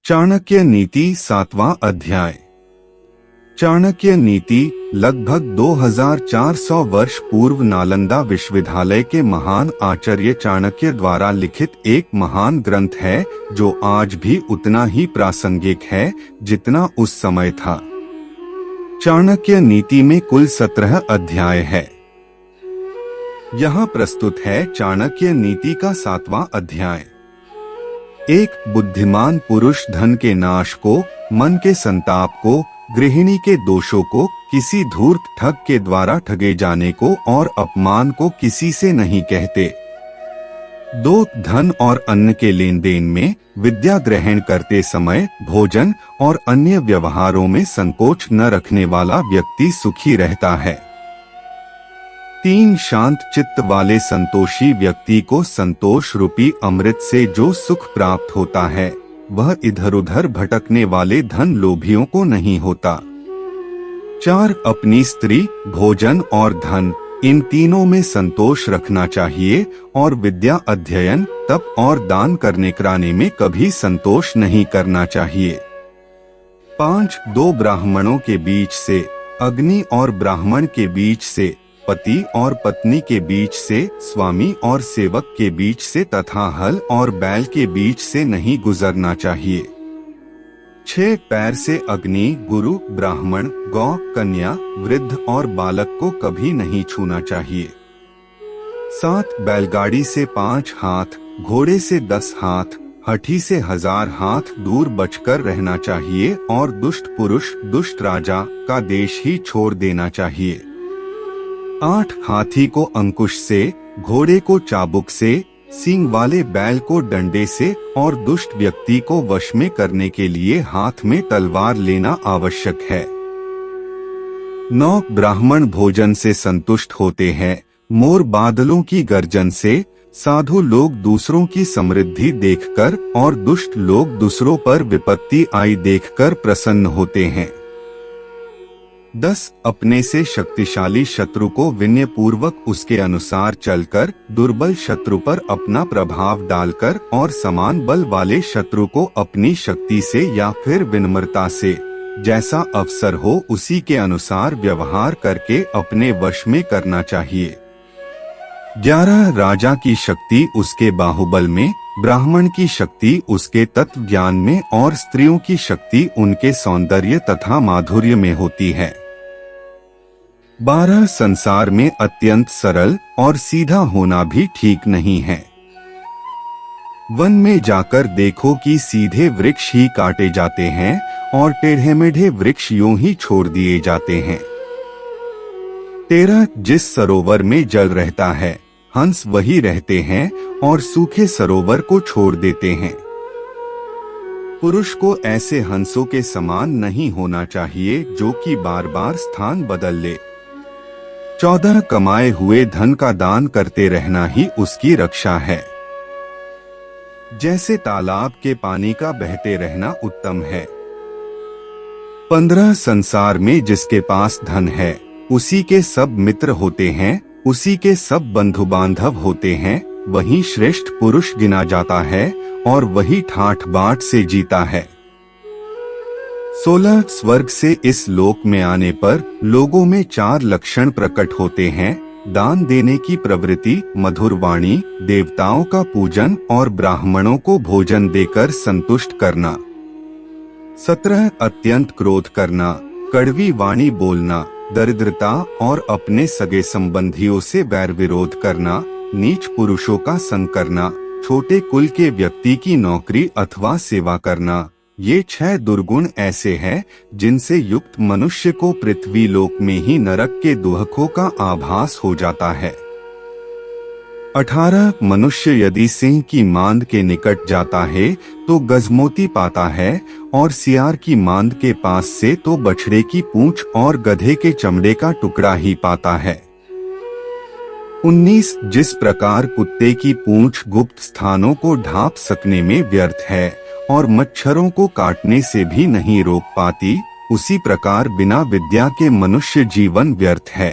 चाणक्य नीति 7वां अध्याय। चाणक्य नीति लगभग 2400 वर्ष पूर्व नालंदा विश्वविद्यालय के महान आचार्य चाणक्य द्वारा लिखित एक महान ग्रंथ है, जो आज भी उतना ही प्रासंगिक है जितना उस समय था। चाणक्य नीति में कुल 17 अध्याय है। यहाँ प्रस्तुत है चाणक्य नीति का 7वां अध्याय। एक बुद्धिमान पुरुष धन के नाश को, मन के संताप को, गृहिणी के दोषों को, किसी धूर्त ठग के द्वारा ठगे जाने को और अपमान को किसी से नहीं कहते। दो, धन और अन्न के लेन देन में, विद्या ग्रहण करते समय, भोजन और अन्य व्यवहारों में संकोच न रखने वाला व्यक्ति सुखी रहता है। 3, शांत चित्त वाले संतोषी व्यक्ति को संतोष रूपी अमृत से जो सुख प्राप्त होता है, वह इधर उधर भटकने वाले धन लोभियों को नहीं होता। 4, अपनी स्त्री, भोजन और धन, इन तीनों में संतोष रखना चाहिए और विद्या अध्ययन, तप और दान करने कराने में कभी संतोष नहीं करना चाहिए। 5, 2 ब्राह्मणों के बीच से, अग्नि और ब्राह्मण के बीच से, पति और पत्नी के बीच से, स्वामी और सेवक के बीच से तथा हल और बैल के बीच से नहीं गुजरना चाहिए। 6, पैर से अग्नि, गुरु, ब्राह्मण, गौ, कन्या, वृद्ध और बालक को कभी नहीं छूना चाहिए। 7, बैलगाड़ी से 5 हाथ, घोड़े से 10 हाथ, हठी से 1000 हाथ दूर बचकर रहना चाहिए और दुष्ट पुरुष, दुष्ट राजा का देश ही छोड़ देना चाहिए। 8, हाथी को अंकुश से, घोड़े को चाबुक से, सींग वाले बैल को डंडे से और दुष्ट व्यक्ति को वश में करने के लिए हाथ में तलवार लेना आवश्यक है। 9, ब्राह्मण भोजन से संतुष्ट होते हैं, मोर बादलों की गर्जन से, साधु लोग दूसरों की समृद्धि देखकर और दुष्ट लोग दूसरों पर विपत्ति आई देखकर प्रसन्न होते हैं। 10, अपने से शक्तिशाली शत्रु को विनय पूर्वक उसके अनुसार चलकर, दुर्बल शत्रु पर अपना प्रभाव डालकर और समान बल वाले शत्रु को अपनी शक्ति से या फिर विनम्रता से, जैसा अवसर हो उसी के अनुसार व्यवहार करके अपने वश में करना चाहिए। 11, राजा की शक्ति उसके बाहुबल में, ब्राह्मण की शक्ति उसके तत्व ज्ञान में और स्त्रियों की शक्ति उनके सौंदर्य तथा माधुर्य में होती है। 12, संसार में अत्यंत सरल और सीधा होना भी ठीक नहीं है। वन में जाकर देखो कि सीधे वृक्ष ही काटे जाते हैं और टेढ़े मेढ़े वृक्ष यूं ही छोड़ दिए जाते हैं। 13, जिस सरोवर में जल रहता है, हंस वही रहते हैं और सूखे सरोवर को छोड़ देते हैं। पुरुष को ऐसे हंसों के समान नहीं होना चाहिए जो कि बार बार स्थान बदल ले। 14, कमाए हुए धन का दान करते रहना ही उसकी रक्षा है। जैसे तालाब के पानी का बहते रहना उत्तम है। 15, संसार में जिसके पास धन है, उसी के सब मित्र होते हैं, उसी के सब बंधु बांधव होते हैं, वही श्रेष्ठ पुरुष गिना जाता है और वही ठाठ बाट से जीता है। 16, स्वर्ग से इस लोक में आने पर लोगों में 4 लक्षण प्रकट होते हैं: दान देने की प्रवृत्ति, मधुर वाणी, देवताओं का पूजन और ब्राह्मणों को भोजन देकर संतुष्ट करना। 17, अत्यंत क्रोध करना, कड़वी वाणी बोलना, दरिद्रता और अपने सगे संबंधियों से वैर विरोध करना, नीच पुरुषों का संग करना, छोटे कुल के व्यक्ति की नौकरी अथवा सेवा करना। ये 6 दुर्गुण ऐसे हैं जिनसे युक्त मनुष्य को पृथ्वी लोक में ही नरक के दुहकों का आभास हो जाता है। 18, मनुष्य यदि सिंह की मांद के निकट जाता है तो गजमोती पाता है और सियार की मांद के पास से तो बछड़े की पूंछ और गधे के चमड़े का टुकड़ा ही पाता है। 19, जिस प्रकार कुत्ते की पूंछ गुप्त स्थानों को ढांप सकने में व्यर्थ है और मच्छरों को काटने से भी नहीं रोक पाती, उसी प्रकार बिना विद्या के मनुष्य जीवन व्यर्थ है।